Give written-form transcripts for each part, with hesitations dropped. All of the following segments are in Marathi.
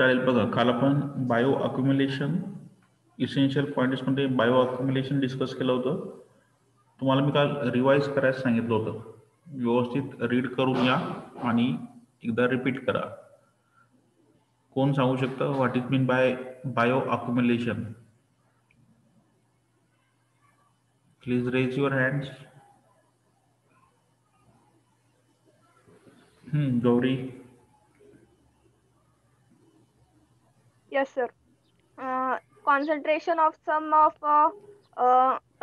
चालेल. बघा, काल आपण बायो अक्युम्युलेशन इसेन्शियल पॉईंट्स मध्ये बायो अक्युम्युलेशन डिस्कस केलं होतं. तुम्हाला मी काल रिवाइज करायला सांगितलं होतं. व्यवस्थित रीड करून या आणि एकदा रिपीट करा. कोण सांगू शकतं what is mean by bioaccumulation? Please raise your hands. Gauri. Yes, sir. Concentration of some of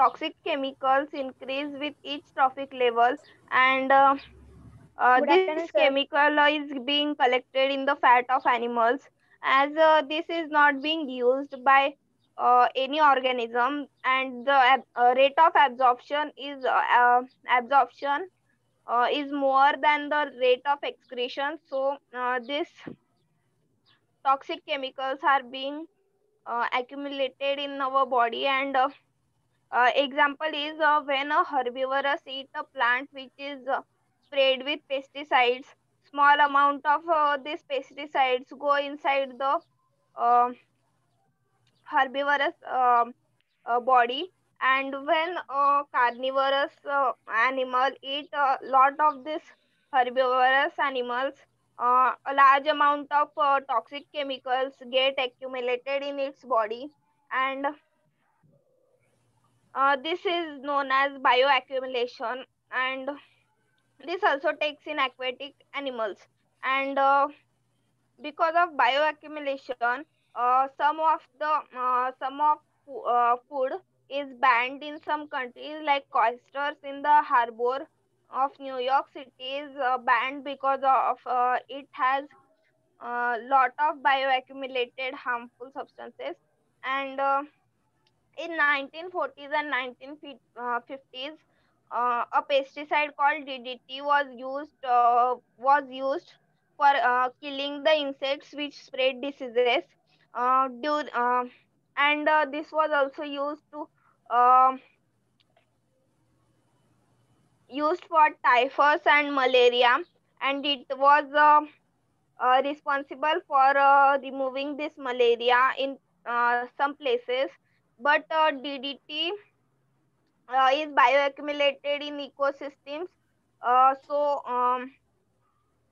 toxic chemicals increase with each trophic level, and Good this afternoon, sir. chemical is being collected in the fat of animals, as this is not being used by any organism, and the rate of absorption is more than the rate of excretion. So these toxic chemicals are being accumulated in our body, and example is when a herbivorous eat a plant which is sprayed with pesticides. Small amount of these pesticides go inside the uh, herbivorous body, and when a carnivorous animal eat a lot of this herbivorous animals, a large amount of toxic chemicals get accumulated in its body, and this is known as bioaccumulation, and this also takes in aquatic animals, and because of bioaccumulation, some of food is banned in some countries, like oysters in the harbor of New York City is banned because of it has lot of bioaccumulated harmful substances, and in 1940s and 1950s, a pesticide called DDT was used for killing the insects which spread diseases. And this was also uh, used for typhus and malaria, and it was responsible for removing this malaria in some places. But DDT is bioaccumulated in ecosystems.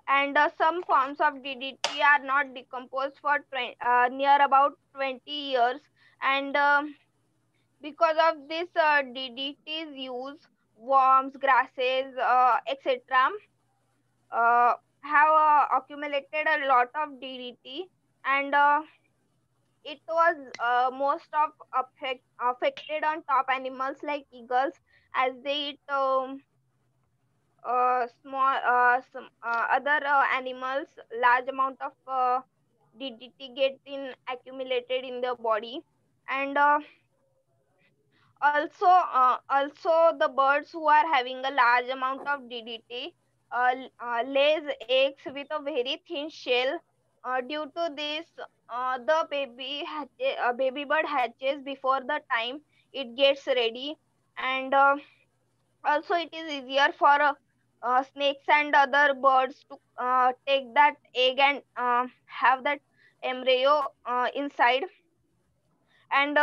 And some forms of DDT are not decomposed for near about 20 years. And because of this DDT's use, worms, grasses, etc. Have accumulated a lot of DDT, and it was most of affected on top animals like eagles, as they eat some other animals. Large amount of DDT get in accumulated in the body, and also the birds who are having a large amount of DDT lays eggs with a very thin shell. Due to this, the baby bird hatches before the time it gets ready, and also it is easier for snakes and other birds to take that egg and have that embryo inside. And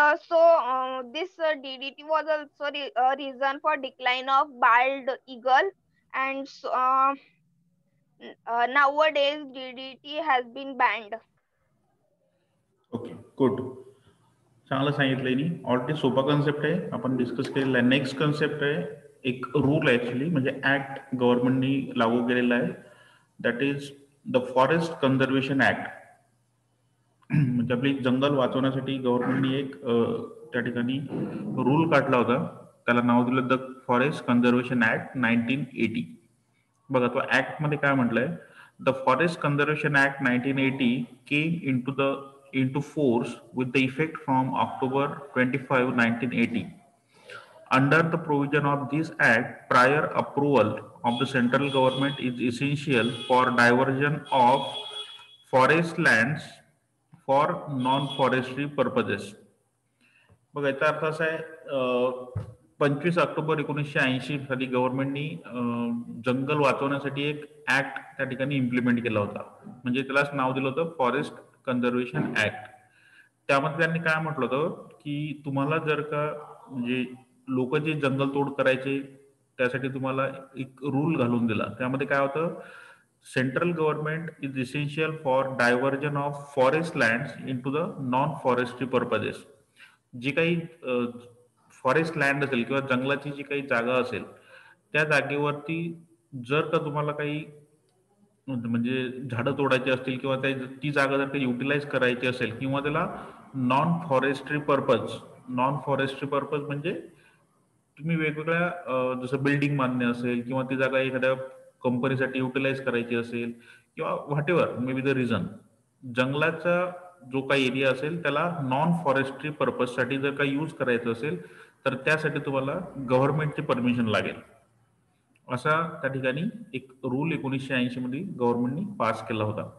this DDT was also a reason for decline of bald eagle, and nowadays DDT has been banned. Okay, good. चांगलं सांगितलंय नी. ऑलरेडी सोपा कन्सेप्ट आहे, आपण डिस्कस केलेला आहे. नेक्स्ट कन्सेप्ट आहे, एक रूल ऍक्च्युअली, म्हणजे ऍक्ट गव्हर्नमेंटनी लागू केलेला आहे. That is the forest conservation act. म्हणजे आपली जंगल वाचवण्यासाठी गव्हर्नमेंटनी एक त्या ठिकाणी रूल काढला होता. त्याला नाव दिलं द फॉरेस्ट कन्झर्वेशन ऍक्ट 1980. बघा, तो ऍक्ट मध्ये काय म्हटलंय, the forest conservation act 1980 came into force with the effect from October 25, 1980. Under the provision of this act, prior approval of the central government is essential for diversion of forest lands for non-forestry purposes. बघा, याचा अर्थ असा आहे, 25 ऑक्टोबर 1980 साली गव्हर्नमेंटनी जंगल वाचवण्यासाठी एक ऍक्ट त्या ठिकाणी इम्प्लिमेंट केला होता. म्हणजे त्यालाच नाव दिलं होतं फॉरेस्ट कन्झर्वेशन ऍक्ट. त्यामध्ये त्यांनी काय म्हटलं होतं की तुम्हाला जर का म्हणजे लोक जे जंगलतोड करायचे त्यासाठी तुम्हाला एक रूल घालून दिला. त्यामध्ये काय होतं, central government is essential for diversion of forest lands into the non forestry purposes. जी काही फॉरेस्ट लँड असेल किंवा जंगलाची जी काही जागा असेल त्या जागेवरती जर का तुम्हाला काही म्हणजे झाडं तोडायची असतील किंवा ती जागा जर का युटिलाइज करायची असेल किंवा त्याला नॉन फॉरेस्ट्री पर्पज म्हणजे तुम्ही वेगवेगळ्या जसं बिल्डिंग बांधणे असेल किंवा ती जागा एखाद्या कंपनीसाठी युटिलाइज करायची असेल किंवा what ever may be the reason, जंगलाचा जो काही एरिया असेल त्याला नॉन फॉरेस्ट्री पर्पजसाठी जर काही यूज करायचं असेल तर त्यासाठी तुम्हाला गव्हर्नमेंटची परमिशन लागेल. असा त्या ठिकाणी एक रूल 1980 मध्ये गव्हर्नमेंटनी पास केला होता.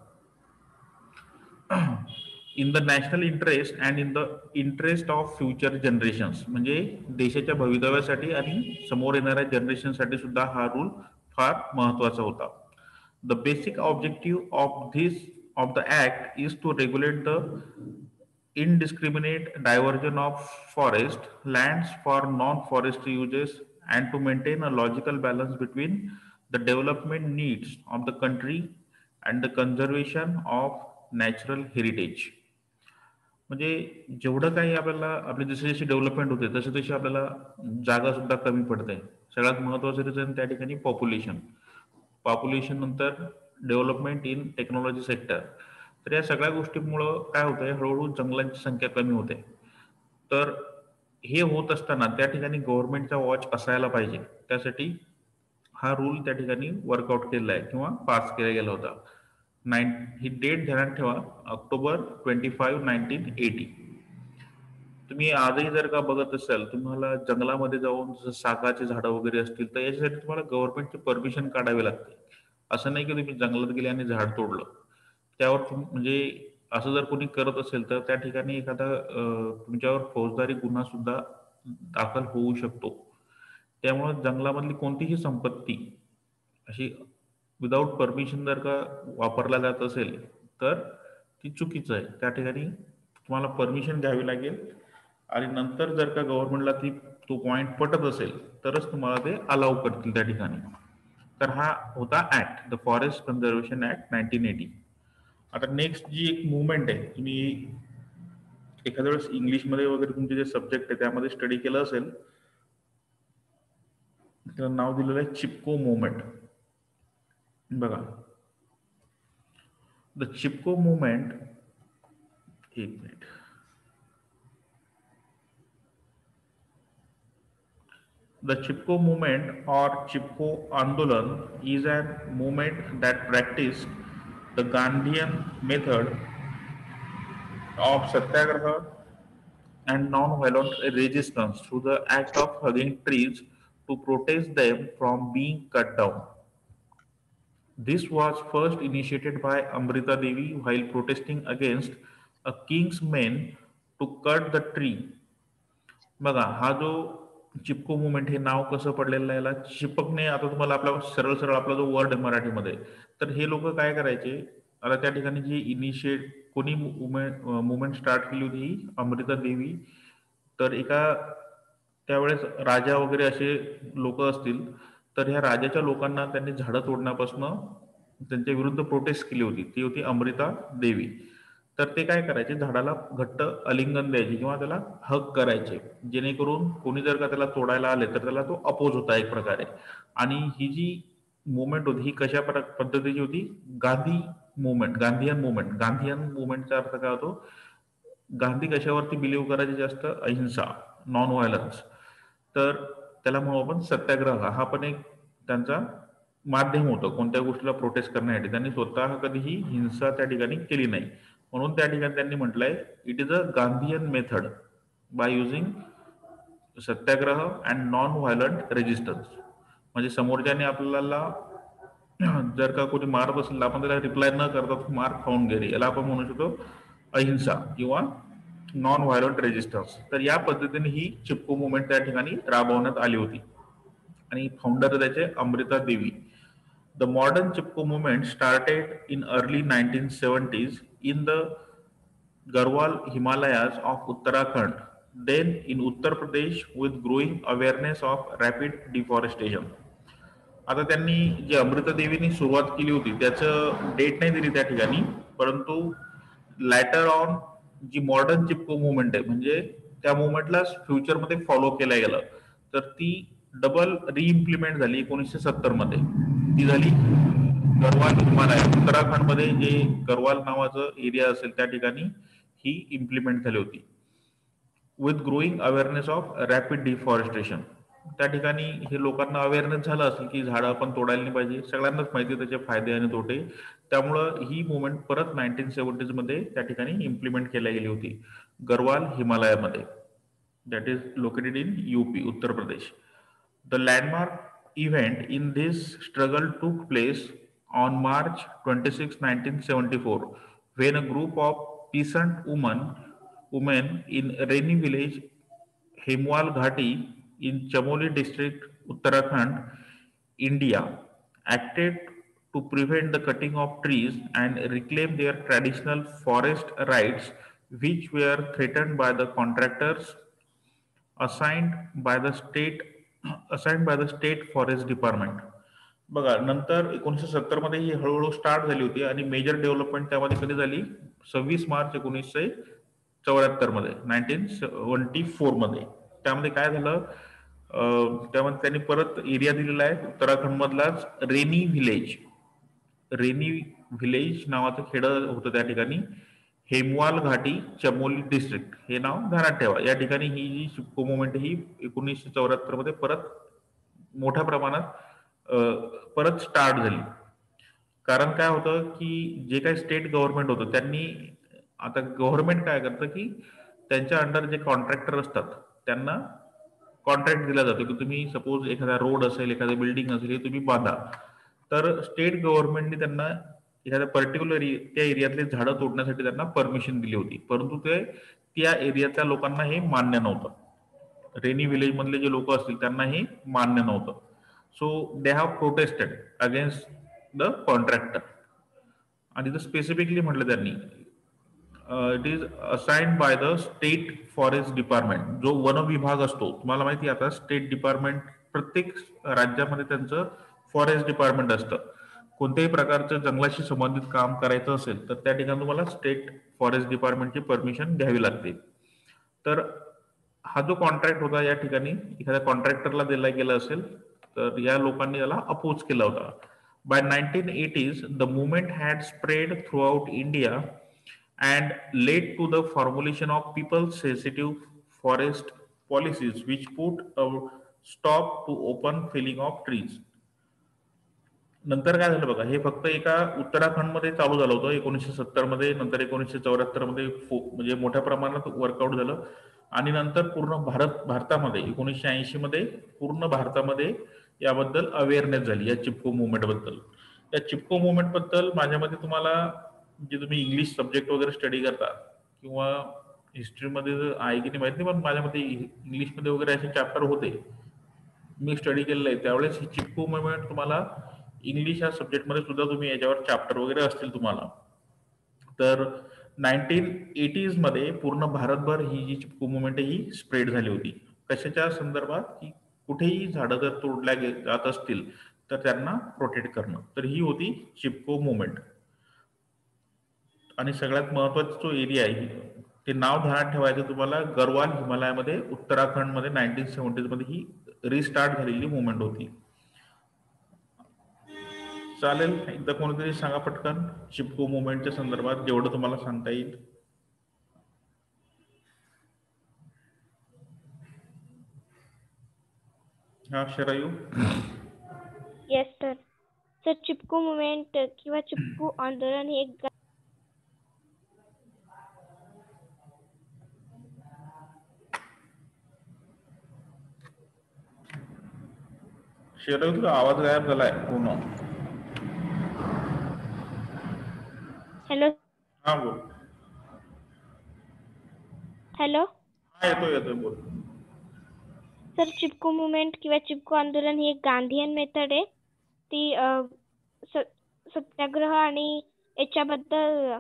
In the national interest and in the interest of future generations, म्हणजे देशाच्या भवितव्यासाठी आणि समोर येणाऱ्या जनरेशनसाठी सुद्धा हा रूल फार महत्वाचा होता. The basic objective of the act is to regulate the indiscriminate diversion of forest lands for non-forestry uses and to maintain a logical balance between the development needs of the country and the conservation of natural heritage. म्हणजे जेवढं काही आपल्याला आपली जशी जशी डेव्हलपमेंट होते तशी तशी आपल्याला जागा सुद्धा कमी पडते. सगळ्यात महत्वाचं रिझन त्या ठिकाणी पॉप्युलेशन नंतर डेव्हलपमेंट इन टेक्नॉलॉजी सेक्टर. तर या सगळ्या गोष्टींमुळं काय होतंय, हळूहळू जंगलांची संख्या कमी होते. तर हे होत असताना त्या ठिकाणी गव्हर्नमेंटचा वॉच असायला पाहिजे, त्यासाठी हा रूल त्या ठिकाणी वर्कआउट केलेला आहे किंवा पास केला गेला होता. ही डेट ध्यानात ठेवा, ऑक्टोबर 25, 1980. तुम्ही आजही जर का बघत असाल, तुम्हाला जंगलामध्ये जाऊन जसं सागाची झाडं वगैरे असतील तर याच्यासाठी तुम्हाला गव्हर्नमेंटची परमिशन काढावी लागते. असं नाही की तुम्ही जंगलात गेले आणि झाड तोडलं. त्यावर म्हणजे असं जर कोणी करत असेल तर त्या ठिकाणी एखादा तुमच्यावर फौजदारी गुन्हा सुद्धा दाखल होऊ शकतो. त्यामुळे जंगलामधली कोणतीही संपत्ती अशी विदाऊट परमिशन जर का वापरला जात असेल तर ती चुकीचं आहे. त्या ठिकाणी तुम्हाला परमिशन घ्यावी लागेल आणि नंतर जर का गव्हर्नमेंटला तो पॉइंट पटत असेल तरच तुम्हाला ते अलाउ करतील त्या ठिकाणी. तर हा होता act, the forest conservation act 1980. आता नेक्स्ट जी एक मुवमेंट आहे, तुम्ही एखाद्या वेळेस इंग्लिशमध्ये वगैरे तुमचे जे सब्जेक्ट आहे त्यामध्ये स्टडी केलं असेल, त्याला नाव दिलेलं आहे चिपको मुवमेंट. बघा, द चिपको मुवमेंट, एक minute, the Chipko movement or Chipko Andolan is a movement that practiced the Gandhian method of satyagraha and non-violent resistance through the act of hugging trees to protest them from being cut down. This was first initiated by Amrita Devi while protesting against a king's men to cut the tree. बघा, हा जो चिपको मुवमेंट, हे नाव कसं पडलेलं आहे याला, चिपकणे. आता तुम्हाला आपला सरळ सरळ आपला जो वर्ड आहे मराठीमध्ये, तर हे लोक काय करायचे, आता त्या ठिकाणी जी इनिशिएट कोणी मुवमेंट स्टार्ट केली होती ही अमृता देवी. तर एका त्यावेळेस राजा वगैरे असे लोक असतील तर ह्या राजाच्या लोकांना त्यांनी झाडं तोडण्यापासून त्यांच्या विरुद्ध प्रोटेस्ट केली होती, ती होती अमृता देवी. तर ते काय करायचे, झाडाला घट्ट आलिंगन द्यायचे किंवा त्याला हक करायचे, जेणेकरून कोणी जर का त्याला तोडायला आले तर त्याला तो अपोज होता एक प्रकारे. आणि ही जी मुवमेंट होती ही कशा पद्धतीची होती, गांधीयन मुवमेंटचा अर्थ काय होतो, गांधी कशावरती बिलीव्ह करायचे जास्त, अहिंसा, नॉन व्हायलन्स. तर त्याला म्हणू आपण सत्याग्रह. हा पण एक त्यांचा माध्यम होतं कोणत्या गोष्टीला प्रोटेस्ट करण्यासाठी. त्यांनी स्वतः कधीही हिंसा त्या ठिकाणी केली नाही, म्हणून त्या ठिकाणी त्यांनी म्हटलंय it is a Gandhian method by using Satyagraha and non violent resistance. म्हणजे समोरच्याने आपल्याला जर का कोणी मारत असेल आपण त्याला रिप्लाय न करता मार खाऊन गेले, याला आपण म्हणू शकतो अहिंसा किंवा नॉन व्हायलंट रेजिस्टन्स. तर या पद्धतीने ही चिपको मुवमेंट त्या ठिकाणी राबवण्यात आली होती आणि फाउंडर त्याचे Amrita Devi. The modern Chipko movement started in early 1970s in the Garhwal Himalayas of Uttarakhand, then in Uttar Pradesh with growing awareness of rapid deforestation. आता त्यांनी जी अमृतदेवीनी सुरुवात केली होती त्याचं डेट नाही दिली त्या ठिकाणी, परंतु लॅटर ऑन जी मॉडर्न चिपको मुवमेंट आहे म्हणजे त्या मुवमेंटला फ्युचरमध्ये फॉलो केलं गेलं, तर ती डबल रिइम्प्लिमेंट झाली 1970 मध्ये. ती झाली गरवाल हिमालय उत्तराखंडमध्ये जे गरवाल नावाचं एरिया असेल त्या ठिकाणी ही इम्प्लिमेंट झाली होती. With growing awareness of rapid deforestation. त्या ठिकाणी हे लोकांना अवेअरनेस झालं असेल की झाडं आपण तोडायला नाही पाहिजे, सगळ्यांनाच माहिती त्याचे फायदे आणि तोटे. त्यामुळं ही मुवमेंट परत 1970s मध्ये त्या ठिकाणी इम्प्लिमेंट केल्या गेली होती गरवाल हिमालयामध्ये. That is located in UP, Uttar Pradesh. The landmark event in this struggle took place on March 26, 1974, when a group of peasant women in Reni village, Hemwal Ghati in Chamoli district, Uttarakhand, India, acted to prevent the cutting of trees and reclaim their traditional forest rights, which were threatened by the contractors assigned by the state assigned by the state forest department. बघा, नंतर 1970 मध्ये ही हळूहळू स्टार्ट झाली होती आणि मेजर डेव्हलपमेंट त्यामध्ये कधी झाली, 26 मार्च 1974 मध्ये, 1974 मध्ये. त्यामध्ये काय झालं, त्यामध्ये त्यांनी परत एरिया दिलेला आहे उत्तराखंड मधलाच रेनी व्हिलेज. रेनी व्हिलेज नावाचं खेडं होतं त्या ठिकाणी. हेमवाल घाटी, चमोली डिस्ट्रिक्ट हे नाव ध्यानात ठेवा. या ठिकाणी ही जी चिपको मुवमेंट ही 1974 मध्ये परत मोठ्या प्रमाणात परत स्टार्ट झाली. कारण काय होतं की जे काही स्टेट गव्हर्नमेंट होतं त्यांनी, आता गव्हर्नमेंट काय करतं की त्यांच्या अंडर जे कॉन्ट्रॅक्टर असतात त्यांना कॉन्ट्रॅक्ट दिला जातो की तुम्ही सपोज एखादा रोड असेल, एखादी बिल्डिंग असेल, हे तुम्ही बांधा. तर स्टेट गव्हर्नमेंटने त्यांना एखाद्या पर्टिक्युलर त्या एरियातले झाडं तोडण्यासाठी त्यांना परमिशन दिली होती, परंतु ते त्या एरियातल्या लोकांना हे मान्य नव्हतं. रेनी व्हिलेज मधले जे लोक असतील त्यांना हे मान्य नव्हतं. So they have protested against the contractor. आणि तिथं स्पेसिफिकली म्हटलं त्यांनी, it is assigned by the state forest department. जो वन विभाग असतो, तुम्हाला माहिती आता स्टेट डिपार्टमेंट प्रत्येक राज्यामध्ये त्यांचं फॉरेस्ट डिपार्टमेंट असतं. कोणत्याही प्रकारचं जंगलाशी संबंधित काम करायचं असेल तर त्या ठिकाणी तुम्हाला स्टेट फॉरेस्ट डिपार्टमेंटची परमिशन घ्यावी लागते. तर हा जो कॉन्ट्रॅक्ट होता या ठिकाणी एखाद्या कॉन्ट्रॅक्टरला दिला गेला असेल तर या लोकांनी त्याला अपोज केला होता. By 1980s the movement had spread throughout India and led to the formulation of people sensitive forest policies which put a stop to open felling of trees. नंतर काय झालं बघा, हे फक्त एका उत्तराखंडमध्ये चालू झालं होतं 1970 मध्ये, नंतर 1974 मध्ये म्हणजे मोठ्या प्रमाणात वर्कआउट झालं आणि नंतर पूर्ण भारतामध्ये 1980 मध्ये पूर्ण भारतामध्ये याबद्दल अवेअरनेस झाली या चिपको मुवमेंट बद्दल. या चिपको मुवमेंट बद्दल माझ्या मते तुम्हाला, जे तुम्ही इंग्लिश सब्जेक्ट वगैरे स्टडी करता किंवा हिस्ट्रीमध्ये आहे की नाही माहिती नाही, पण माझ्या मते इंग्लिशमध्ये वगैरे असे चॅप्टर होते, मी स्टडी केलेलं आहे. त्यावेळेस ही चिपको मुवमेंट तुम्हाला इंग्लिश या सब्जेक्टमध्ये सुद्धा तुम्ही याच्यावर चॅप्टर वगैरे असतील तुम्हाला. तर 1980s मध्ये पूर्ण भारतभर ही जी चिपको मुवमेंट ही स्प्रेड झाली होती. कशाच्या संदर्भात, की कुठेही झाडं जर तोडल्या जात असतील तर त्यांना प्रोटेक्ट करणं. तर ही होती चिपको मुवमेंट. आणि सगळ्यात महत्वाचा जो एरिया आहे ते नाव ध्यानात ठेवायचं तुम्हाला, गरवाल हिमालयामध्ये उत्तराखंडमध्ये 1970s मध्ये ही रिस्टार्ट झालेली मुवमेंट होती. चालेल, एकदा कोणीतरी सांगा पटकन चिपको मुवमेंटच्या संदर्भात जेवढं तुम्हाला सांगता येईल. हा Sharayu. Yes sir. Sir, Chipko movement किंवा चिपको आंदोलन हे एक शरायू तुझा आवाज गायब झालाय पूर्ण. हॅलो. हा बोल. हॅलो. हा येतोय बोल. सर, चिपको मुवमेंट किंवा चिपको आंदोलन ही एक गांधीयन मेथड आहे. ती सत्याग्रह आणि याच्याबद्दल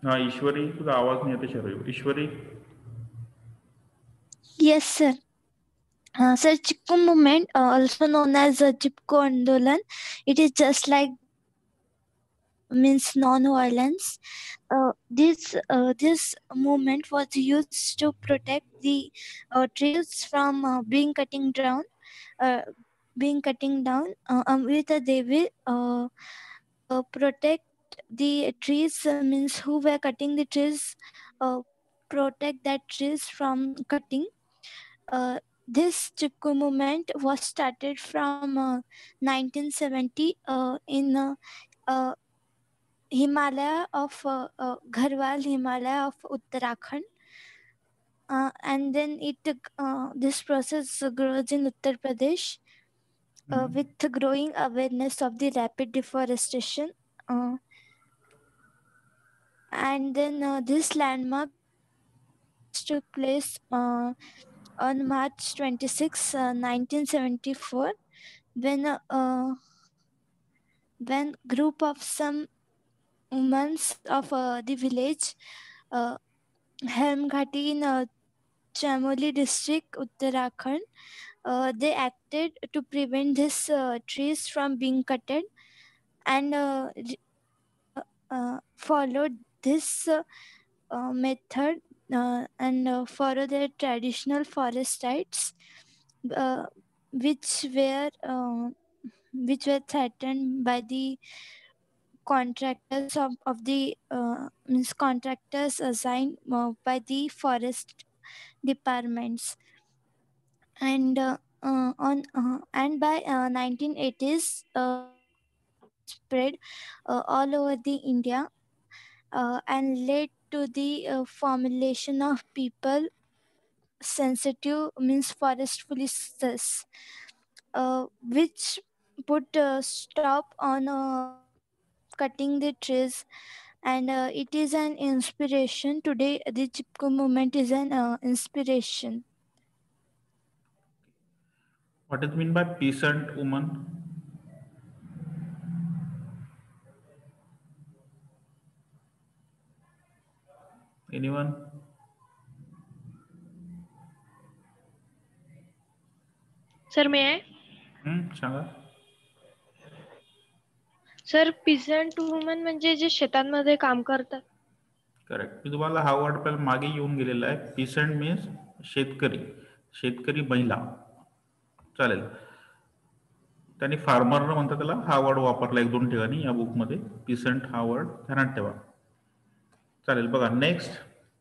हा ईश्वरी, तुझा आवाज नाही येते शरीर. ईश्वरी. Yes, sir. Sir, Chipko movement, also known as Chipko Andolan, it is just like means non-violence. This movement was used to protect the trees from uh, being cutting down. Amrita Devi protect the trees means who were cutting the trees, protect that trees from cutting. This Chipko movement was started from 1970 in uh, Himalaya of Gharwal Himalaya of Uttarakhand. And then this process grows in Uttar Pradesh with the growing awareness of the rapid deforestation. And then this landmark took place on March 26, 1974, when group of some women of the village Helmghati in Chamoli district, Uttarakhand, they acted to prevent these trees from being cutted and followed this method and follow their traditional forest rights, uh, which were uh, which were threatened by the contractors of the means contractors assigned by the forest departments. And on and by 1980s spread all over the India and led to the formulation of people sensitive means forest policies, which put a stop on cutting the trees. And it is an inspiration today. The Chipko movement is an inspiration. What is mean by peasant woman? Anyone? Sir मी आहे. सांगा. सर पिझंट वुमन म्हणजे जे शेतांमध्ये काम करतात. करेक्ट. मी तुम्हाला हा वर्ड पहिला मागे येऊन गेलेला आहे. पिसंट मीन्स शेतकरी, शेतकरी महिला. चालेल. त्यांनी फार्मर म्हणतात त्याला हा वर्ड वापरला 1-2 ठिकाणी या बुकमध्ये. पिसंट हा वर्ड ध्यानात ठेवा. चालेल. बघा नेक्स्ट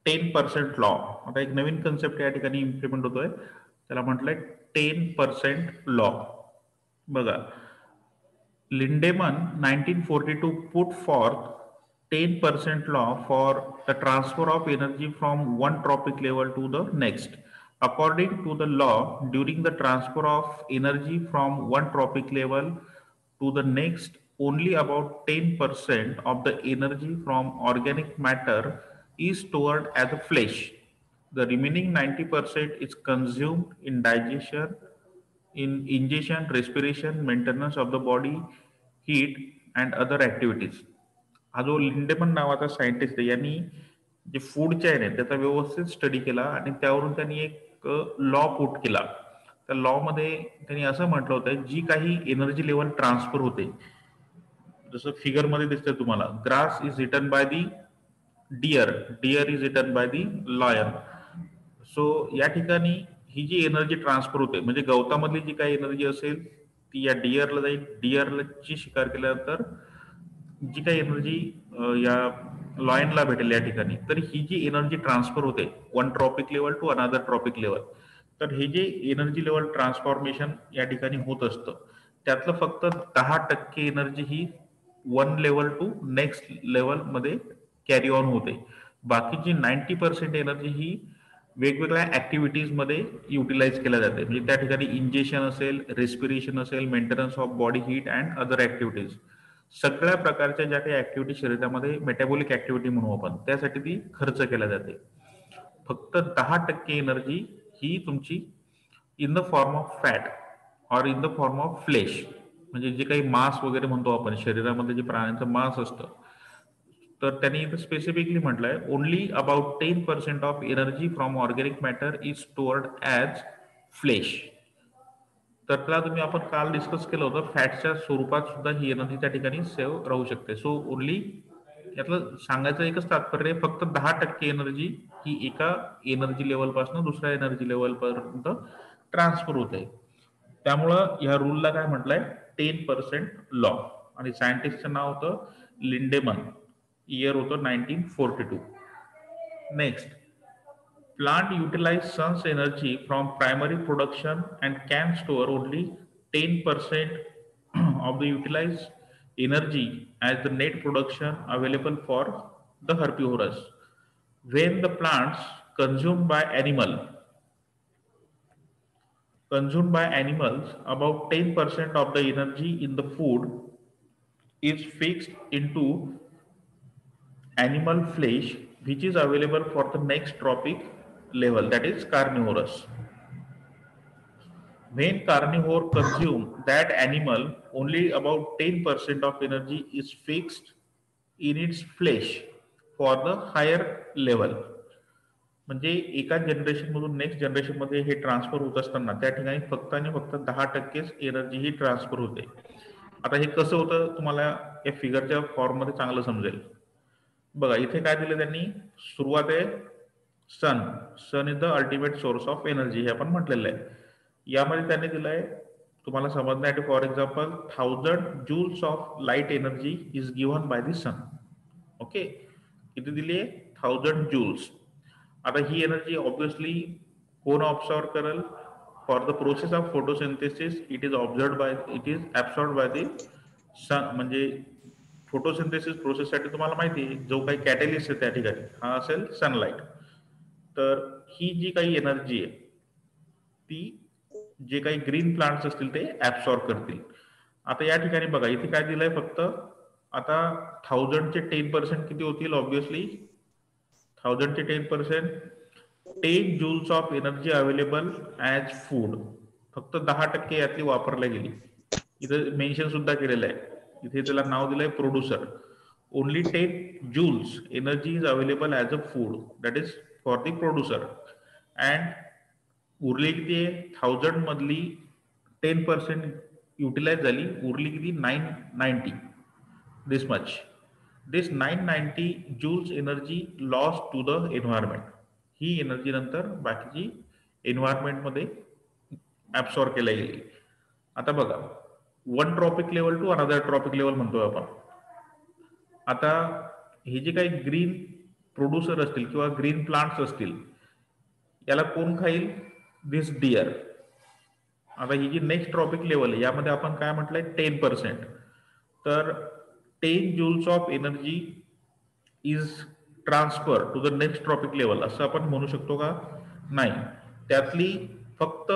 10% लॉ. आता एक नवीन कन्सेप्ट या ठिकाणी इम्प्लिमेंट होतोय. त्याला म्हटलंय 10% लॉ. बघा Lindemann 1942 put forth 10% law for the transfer of energy from one tropic level to the next. According to the law, during the transfer of energy from one tropic level to the next, only about 10% of the energy from organic matter is stored as a flesh. The remaining 90% is consumed in digestion, in ingestion, respiration, maintenance of the body, heat and other activities. हा जो लिंडेमन नावाचा सायंटिस्ट आहे यांनी जे फूड चेन आहे त्याचा व्यवस्थित स्टडी केला आणि त्यावरून त्यांनी एक लॉ पुट केला. त्या लॉ मध्ये त्यांनी असं म्हटलं होतं जी काही एनर्जी लेवल ट्रान्सफर होते, जसं फिगर मध्ये दिसतंय तुम्हाला, grass is eaten by the deer, deer is eaten by the lion. So या ठिकाणी ही जी एनर्जी ट्रान्सफर होते म्हणजे गवतामधली जी काही एनर्जी असेल ती या डिअरला जाईल. डिअरची शिकार केल्यानंतर जी काही एनर्जी या लॉयनला भेटेल या ठिकाणी, तर ही जी एनर्जी ट्रान्सफर होते one trophic level to another trophic level, तर हे जे एनर्जी लेवल ट्रान्सफॉर्मेशन या ठिकाणी होत असतं त्यातलं फक्त 10% एनर्जी ही one level to next level मध्ये कॅरी ऑन होते. बाकीची 90% एनर्जी ही वेगवेगळ्या ऍक्टिव्हिटीज मध्ये युटिलाइज केल्या जाते. म्हणजे त्या ठिकाणी इंजेक्शन असेल, रेस्पिरेशन असेल, maintenance of body heat and other activities, सगळ्या प्रकारच्या ज्या काही ऍक्टिव्हिटी शरीरामध्ये मेटाबॉलिक ऍक्टिव्हिटी म्हणू आपण त्यासाठी ती खर्च केल्या जाते. फक्त 10% एनर्जी ही तुमची in the form of fat or in the form of flesh, म्हणजे जे काही मांस वगैरे म्हणतो आपण शरीरामध्ये जे प्राण्यांचं मांस असतं तर त्यांनी इथं स्पेसिफिकली म्हटलंय only about 10% of energy from organic matter is stored as flesh. तर त्याला तुम्ही आपण काल डिस्कस केलं होतं, फॅटच्या स्वरूपात सुद्धा ही एनर्जी त्या ठिकाणी सेव्ह राहू शकते. सो ओनली यातलं सांगायचं एकच तात्पर्य, फक्त 10% एनर्जी ही एका एनर्जी लेवलपासून दुसऱ्या एनर्जी लेवलपर्यंत ट्रान्सफर होते. त्यामुळं ह्या रूलला काय म्हटलंय, 10% लॉ. आणि सायंटिस्टचं नाव होतं लिंडेमन, इयर होतं 1942. Next, plant utilize sun's energy from primary production and can store only 10% of the utilized energy as the net production available for the herbivorous. When the plants consumed by animals, about 10% of the energy in the food is fixed into animal flesh, which is available for the next trophic level, that is carnivorous. When carnivore consume that animal, only about 10% of energy is fixed in its flesh for the higher level. म्हणजे एका जनरेशन मधून नेक्स्ट जनरेशन मध्ये हे ट्रान्सफर होत असताना त्या ठिकाणी फक्त आणि फक्त 10% एनर्जी ही ट्रान्सफर होते. आता हे कसं होतं तुम्हाला या फिगरच्या फॉर्म मध्ये चांगलं समजेल. बघा इथे काय दिलं त्यांनी, सुरुवात आहे sun is the ultimate source of energy, हे आपण म्हटलेलं आहे. यामध्ये त्यांनी दिलंय तुम्हाला समजण्यासाठी, for example 1000 joules of light energy is given by the sun. Okay, किती दिली आहे, 1000 joules. आता ही एनर्जी ऑब्विसली कोण ऑब्झर्व करेल, for the process of photosynthesis it is absorbed by the sun. म्हणजे फोटोसिंथेसिस प्रोसेससाठी तुम्हाला माहिती आहे जो काही कॅटलिस्ट आहे त्या ठिकाणी हा असेल सनलाइट. तर ही जी काही एनर्जी आहे ती जे काही ग्रीन प्लांट्स असतील ते ऍब्सॉर्ब करतील. आता या ठिकाणी बघा इथे काय दिलंय, फक्त आता 1000 चे 10% किती होतील, ऑब्विसली 1000 चे 10% 10 joules of energy available as food. फक्त 10% यातली वापरल्या गेली. इथं मेन्शन सुद्धा केलेलं आहे, इथे त्याला नाव दिलंय producer. Only 10 joules energy is available as a food, that is for the producer. And उरली किती आहे, 1000 मधली 10% युटिलाइज झाली, उरली किती 990, this much. This 990 joules energy loss to the environment. ही एनर्जी नंतर बाकीची एन्व्हायरमेंट मध्ये ऍब्सॉर्ब केल्या गेली. आता बघा, one trophic level to another trophic level म्हणतोय आपण. आता हे जे काही ग्रीन प्रोड्युसर असतील किंवा ग्रीन प्लांट्स असतील याला कोण खाईल, दिस डिअर. आता ही जी नेक्स्ट ट्रॉपिक लेवल आहे यामध्ये आपण काय म्हटलंय, 10%. तर 10 joules of energy is transfer to the next trophic level असं आपण म्हणू शकतो का, नाही. त्यातली फक्त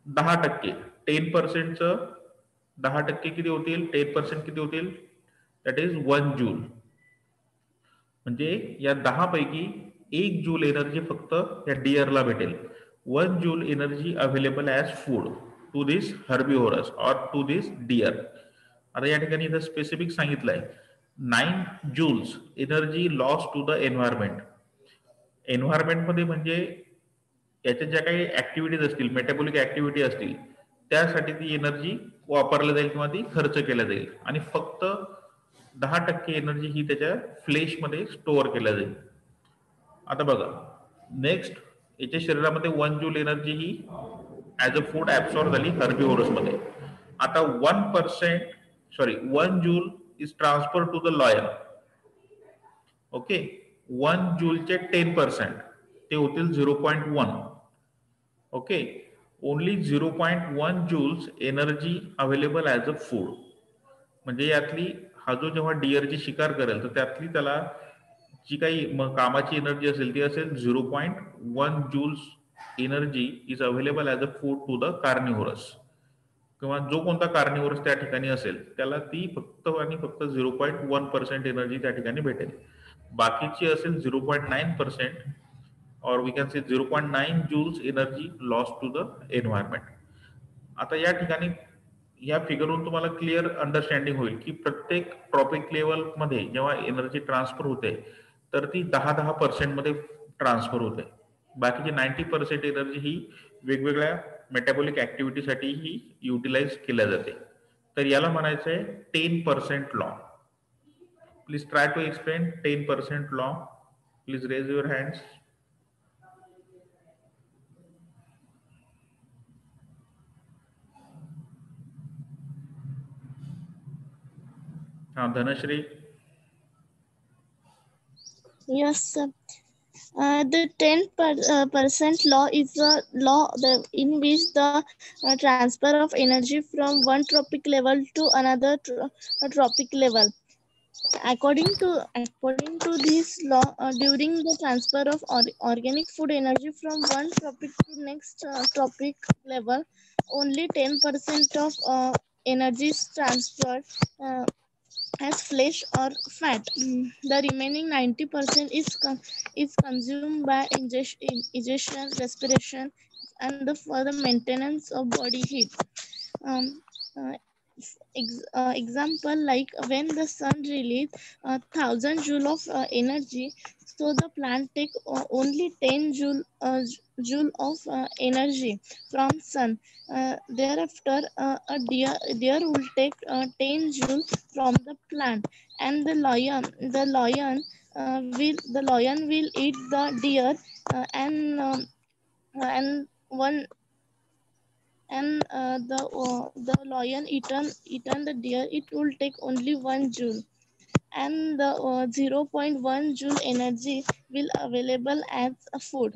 10%, 10%चं 10% किती होतील, 10% किती होतील, दॅट इज 1 joule. म्हणजे या 10 पैकी 1 जूल एनर्जी फक्त या डिअरला भेटेल. 1 joule energy available as food to this herbivores or to this deer. आता या ठिकाणी इथं स्पेसिफिक सांगितलंय 9 joules energy loss to the environment. Environment मध्ये म्हणजे याच्या ज्या काही ऍक्टिव्हिटीज असतील, मेटाबॉलिक ऍक्टिव्हिटी असतील, त्यासाठी ती एनर्जी वापरली जाईल किंवा ती खर्च केल्या जाईल. आणि फक्त 10% एनर्जी ही त्याच्या फ्लेश मध्ये स्टोअर केल्या जाईल. आता बघा नेक्स्ट, याच्या शरीरामध्ये 1 joule एनर्जी ही ऍज अ फूड ऍब्सॉर्ब झाली हर्बिव्होरस मध्ये. आता 1 joule is transfer to the lion. Okay, 1 joule चे 10% ते होतील 0.1. Okay, only 0.1 joules energy available as a food. म्हणजे यातली हा जो जेव्हा डिअरची शिकार करेल तर त्यातली त्याला जी काही कामाची एनर्जी असेल ती असेल 0.1 joules energy is available as a food to the carnivorous. किंवा जो कोणता कार्निव्होरस त्या ठिकाणी असेल त्याला ती फक्त आणि फक्त 0.1% एनर्जी त्या ठिकाणी भेटेल. बाकीची असेल 0.9% और we can say 0.9 joules energy loss to the environment. आता या ठिकाणी या फिगरवरून तुम्हाला क्लिअर अंडरस्टँडिंग होईल की प्रत्येक ट्रॉपिक लेवल मध्ये जेव्हा एनर्जी ट्रान्सफर होते तर ती 10% मध्ये ट्रान्सफर होते. बाकीची 90% एनर्जी ही वेगवेगळ्या मेटाबॉलिक ऍक्टिव्हिटीसाठी ही युटिलाइज केल्या जाते. तर याला म्हणायचं आहे 10% law. Please try to explain 10% law. Please raise your hands. हाँ Dhanashri. Yes, sir. The 10% law is a law in which the transfer of energy from one tropic level to another tropic level. According to this law, during the transfer of organic food energy from one tropic to next tropic level, only 10% of energy is transferred as flesh or fat. The remaining 90% is consumed by ingestion, respiration, and for the maintenance of body heat. Um, uh, Example, like when the sun release 1,000 joule of energy, so the plant take only 10 joule of energy from sun. Thereafter, a deer will take 10 joule from the plant, and the lion will eat the deer, and one and the lion eaten the deer, it will take only 1 joule, and the 0.1 joule energy will available as a food,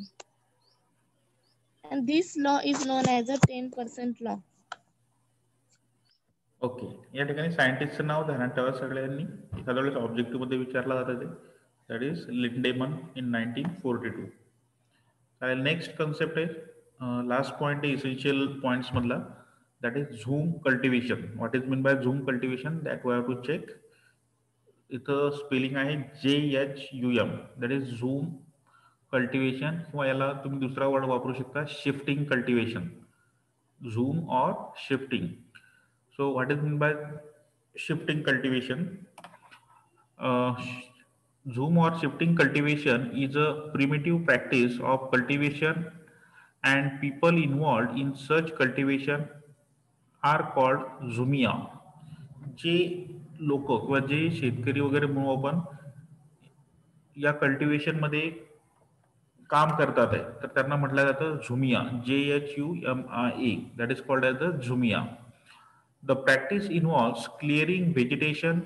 and this law is known as a 10% law. Okay. या ठिकाणी सायंटिस्टचं नाव ध्यानात ठेवा सगळ्यांनी. एखाद्या वेळेस ऑब्जेक्टिव्ह मध्ये विचारला जातं ते. That is Lindeman in 1942. चालेल. नेक्स्ट कन्सेप्ट आहे, लास्ट पॉइंट आहे इसेन्शियल पॉइंट्स मधला, that is jhum cultivation. What is mean by jhum cultivation, that we have to check. इथं स्पेलिंग आहे JHUM, that is jhum cultivation, किंवा याला तुम्ही दुसरा वर्ड वापरू शकता, शिफ्टिंग कल्टिवेशन. झूम और shifting. So what is meant by shifting cultivation? Zoom or shifting cultivation is a primitive practice of cultivation, and people involved in such cultivation are called zoomia. जे लोक किंवा जे शेतकरी वगैरे म्हणून आपण या कल्टिवेशन मध्ये काम करतात आहे तर त्यांना म्हटलं जातं jhumia. JHUMIA, that is called as the jhumia. The practice involves clearing vegetation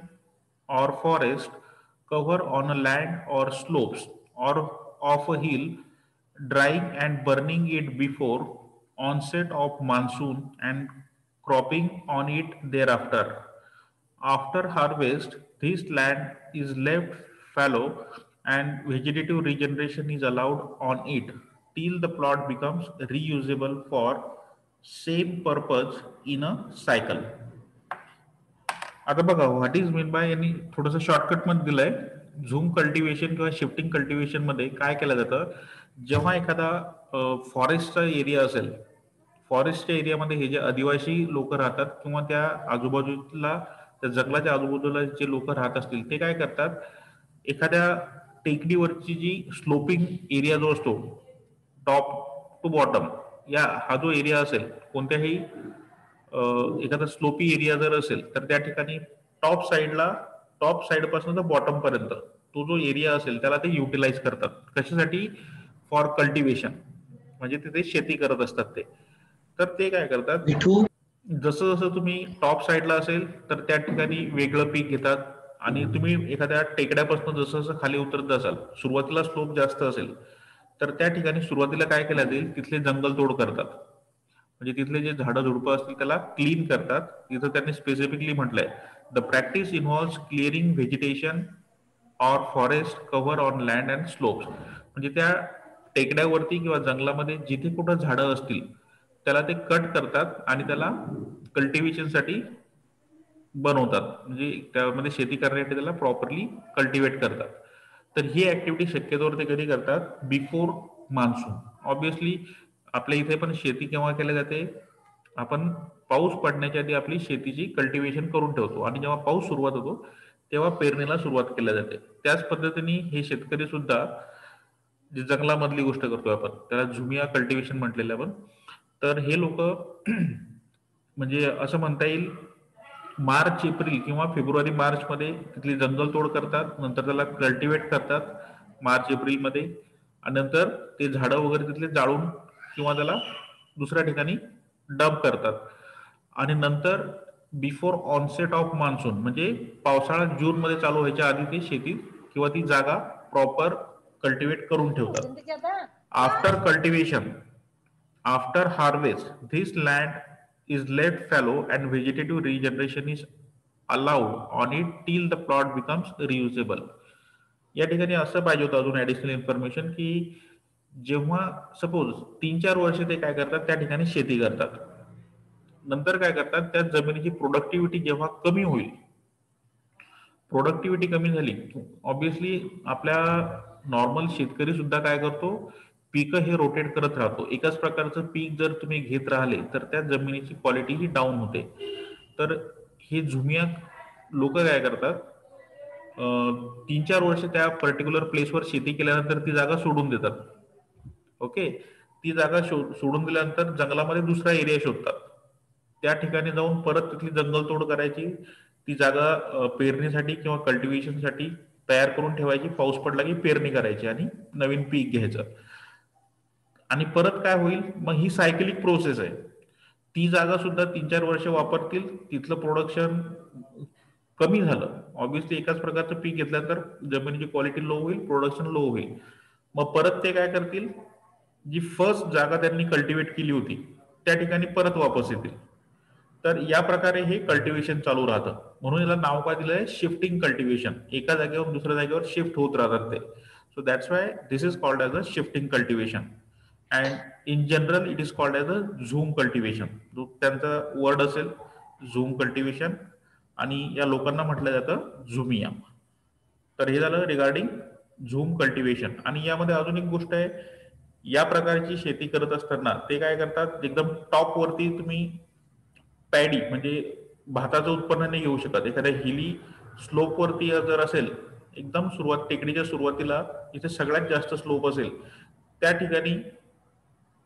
or forest cover on a land or slopes or of a hill, drying and burning it before onset of monsoon and cropping on it thereafter. After harvest, this land is left fallow and vegetative regeneration is allowed on it till the plot becomes reusable for same purpose in a cycle. आता बघा व्हॉट इज मीन बाय, यांनी थोडंसं शॉर्टकट मध्ये दिलंय. झूम कल्टिवेशन किंवा शिफ्टिंग कल्टिवेशन मध्ये काय केलं जातं, जेव्हा एखादा फॉरेस्टचा एरिया असेल, फॉरेस्टच्या एरियामध्ये हे जे आदिवासी लोक राहतात किंवा त्या आजूबाजूला, त्या जंगलाच्या आजूबाजूला जे लोक राहत असतील, ते काय करतात, एखाद्या टेकडीवरची जी स्लोपिंग एरिया जो असतो, टॉप टू बॉटम, या हा जो एरिया असेल, कोणत्याही एखादा स्लोपी एरिया जर असेल तर त्या ठिकाणी टॉप साइड पासून तर बॉटम पर्यंत तो जो एरिया असेल त्याला ते युटिलाइज करतात. कशासाठी? फॉर कल्टिवेशन, म्हणजे तिथे शेती करत असतात ते. तर ते काय करतात, जसं जसं तुम्ही टॉप साइडला असेल तर त्या ठिकाणी वेगळं पीक घेतात, आणि तुम्ही एखाद्या टेकड्यापासून जसं जसं खाली उतरत जासाल, सुरुवातीला स्लोप जास्त असेल तर त्या ठिकाणी सुरुवातीला काय केलं जाईल, तिथले जंगल तोड करतात, म्हणजे तिथले जे झाडं झुडपं असतील त्याला क्लीन करतात. तिथं त्यांनी स्पेसिफिकली म्हटलंय, the practice involves clearing vegetation or forest cover on land and slopes. म्हणजे त्या टेकड्यावरती किंवा जंगलामध्ये जिथे कुठं झाडं असतील त्याला ते कट करतात आणि त्याला कल्टिवेशनसाठी बनवतात, म्हणजे त्यामध्ये शेती करण्यासाठी त्याला प्रॉपरली कल्टिवेट करतात. तर ही ऍक्टिव्हिटी शक्यतोवर ते कधी करतात, बिफोर मान्सून. ऑब्विसली आपल्या इथे पण शेती केव्हा केली जाते, आपण पाऊस पडण्याच्या आधी आपली शेतीची कल्टिवेशन करून ठेवतो आणि जेव्हा पाऊस सुरुवात होतो तेव्हा पेरणीला सुरुवात केल्या जाते. त्याच पद्धतीने हे शेतकरी सुद्धा जी जंगलामधली गोष्ट करतोय आपण त्याला झुमिया कल्टिवेशन म्हटलेलं आपण. तर हे लोक म्हणजे असं म्हणता येईल मार्च एप्रिल किंवा फेब्रुवारी मार्च मध्ये तिथली जंगलतोड करतात, नंतर त्याला कल्टिवेट करतात मार्च एप्रिल मध्ये आणि नंतर ते झाडं वगैरे तिथले जाळून किंवा त्याला दुसऱ्या ठिकाणी डंप करतात आणि नंतर बिफोर ऑनसेट ऑफ मान्सून म्हणजे पावसाळा जून मध्ये चालू व्हायच्या आधी ते शेतीत किंवा ती जागा प्रॉपर कल्टिवेट करून ठेवतात. After cultivation, after harvest, this land is left fallow and vegetative regeneration is allowed on it till the plot becomes reusable. या ठिकाणी असं पाहिजे होतं अजून ऍडिशनल इन्फॉर्मेशन की जेव्हा सपोज 3-4 वर्ष ते काय करतात त्या ठिकाणी शेती करतात, नंतर काय करतात त्या जमिनीची प्रोडक्टिव्हिटी जेव्हा कमी होईल, प्रोडक्टिव्हिटी कमी झाली ऑब्विसली आपल्या नॉर्मल शेतकरी सुद्धा काय करतो पीक हे रोटेट करत राहतो. एकाच प्रकारचं पीक जर तुम्ही घेत राहिले तर त्या जमिनीची क्वालिटी ही डाऊन होते. तर हे झुमिया लोक काय करतात 3-4 वर्ष त्या पर्टिक्युलर प्लेसवर शेती केल्यानंतर ती जागा सोडून देतात. ओके, ती जागा सोडून दिल्यानंतर जंगलामध्ये दुसरा एरिया शोधतात, त्या ठिकाणी जाऊन परत तिथली जंगलतोड करायची, ती जागा पेरणीसाठी किंवा कल्टिवेशनसाठी तयार करून ठेवायची, पाऊस पडला की पेरणी करायची आणि नवीन पीक घ्यायचं आणि परत काय होईल मग ही सायकलिक प्रोसेस आहे. ती जागा सुद्धा 3-4 वर्ष वापरतील, तिथलं प्रोडक्शन कमी झालं ऑब्विसली एकाच प्रकारचं पीक घेतलं तर जमिनीची क्वालिटी लो होईल, प्रोडक्शन लो होईल. मग परत ते काय करतील जी फर्स्ट जागा त्यांनी कल्टिवेट केली होती त्या ठिकाणी परत वापस येतील. तर या प्रकारे हे कल्टिवेशन चालू राहतं. म्हणून याला नाव काय दिलंय शिफ्टिंग कल्टिवेशन, एका जागेवर दुसऱ्या जागेवर शिफ्ट होत राहतात ते. So that's why this is called as a shifting cultivation and in general it is called as a zoom cultivation. जो त्यांचा वर्ड असेल झूम कल्टिवेशन आणि या लोकांना म्हटलं जातं झुमिया. तर हे झालं रिगार्डिंग झूम कल्टिवेशन. आणि यामध्ये अजून एक गोष्ट आहे, या प्रकारची शेती करत असताना ते काय करतात एकदम टॉप वरती तुम्ही पॅडी म्हणजे भाताचं उत्पन्न नाही घेऊ शकत. एखाद्या हिली स्लोप वरती जर असेल एकदम टेकडीच्या सुरुवातीला इथे सगळ्यात जास्त स्लोप असेल त्या ठिकाणी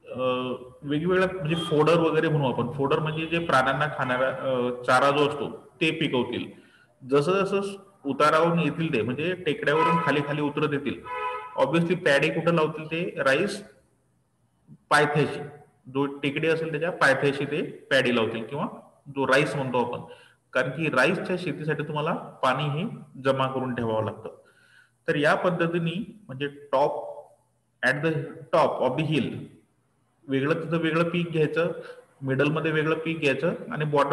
वेगवेगळ्या म्हणजे फोडर वगैरे म्हणू आपण, फोडर म्हणजे जे प्राण्यांना खाणारा चारा जो असतो ते पिकवतील. जसं जसं उतारावरून येतील ते म्हणजे टेकड्यावरून खाली खाली उतरत येतील ऑब्विसली पॅडी कुठं लावतील ते राईस पायथ्याशी, जो टेकडी असेल त्याच्या पायथ्याशी ते पॅडी लावतील किंवा जो राईस म्हणतो आपण, कारण की राईसच्या शेतीसाठी तुम्हाला पाणी हे जमा करून ठेवावं लागतं. तर या पद्धतीने म्हणजे top at the top of the hill वेगळं तिथं वेगळं पीक घ्यायचं, मिडल मध्ये वेगळं पीक घ्यायचं आणि बॉटम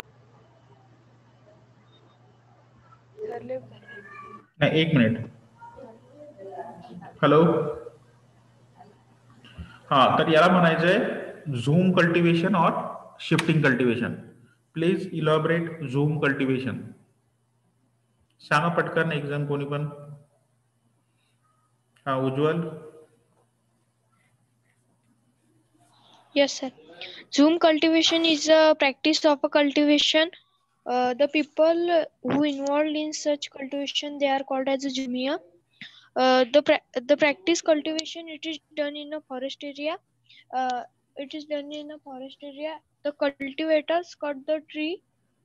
नाही. एक मिनिट, हॅलो, हा, तर याला म्हणायचंय झूम कल्टिवेशन और shifting cultivation. Please elaborate jhum cultivation. सांगा पटकन एक जण कोणी पण. हा, Ujjwal. Yes, sir. Zoom cultivation is a practice of a cultivation. The people who involved in such cultivation, they are called as a Zumia. The practice cultivation, it is done in a forest area. The cultivators cut the tree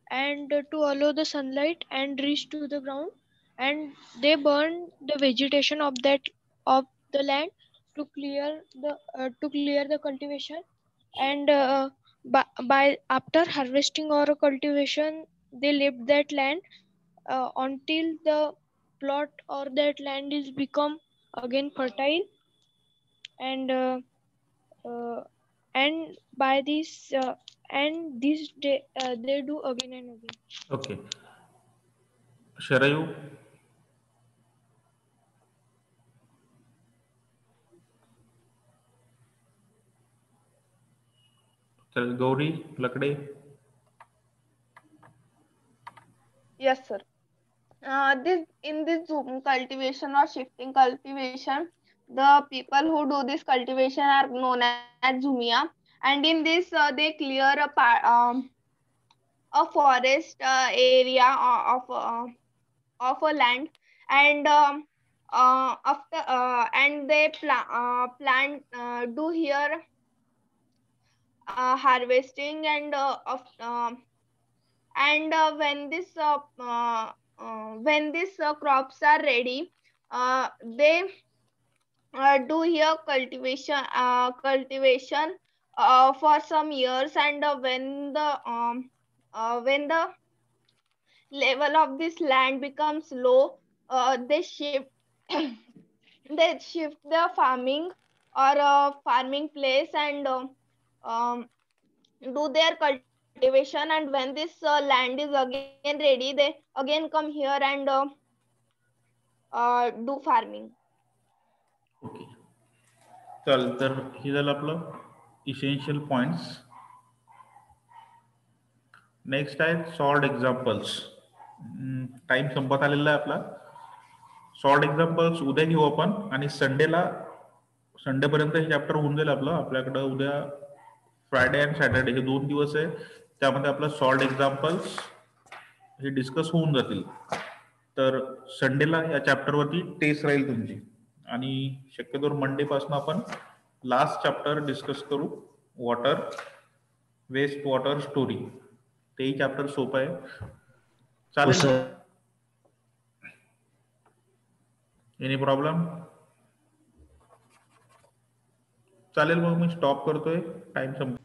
and to allow the sunlight and reach to the ground, and they burn the vegetation of the land to clear the cultivation. And by after harvesting or cultivation, they leave that land until the plot or that land is become again fertile, and by this and this they do again and again. Okay, Sharayu. Gauri Lakade. Yes, sir. In this Zoom cultivation or shifting cultivation, the people who do this cultivation are known as Zumia, and in this they clear a a forest area of a land, and after and they plant do here harvesting, and when these crops are ready, they do here cultivation for some years, and when the level of this land becomes low, they shift they shift their farming or farming place, and do their cultivation, and when this land is again ready, they again come here and do farming. Okay, चल तर हे झालं आपलं इसेन्शियल पॉइंट्स. नेक्स्ट आहे सॉर्ट एक्झाम्पल्स. टाइम संपत आलेला आहे आपला. सॉर्ट एक्झाम्पल्स उद्या घेऊ आपण, आणि संडेपर्यंत हे चॅप्टर होऊन जाईल आपलं. आपल्याकडं उद्या फ्रायडे अँड सॅटर्डे हे 2 दिवस आहे, त्यामध्ये आपलं सॉर्ट एक्झाम्पल्स हे डिस्कस होऊन जातील. तर संडेला या चॅप्टरवरती टेस्ट राहील तुमची, आणि शक्यतोवर मंडे पासून आपण लास्ट चॅप्टर डिस्कस करू, वॉटर वेस्ट वॉटर स्टोरी. तेही चॅप्टर सोपं आहे. चालेल? Any problem? चालेल, मग मी स्टॉप करतोय, टाइम संप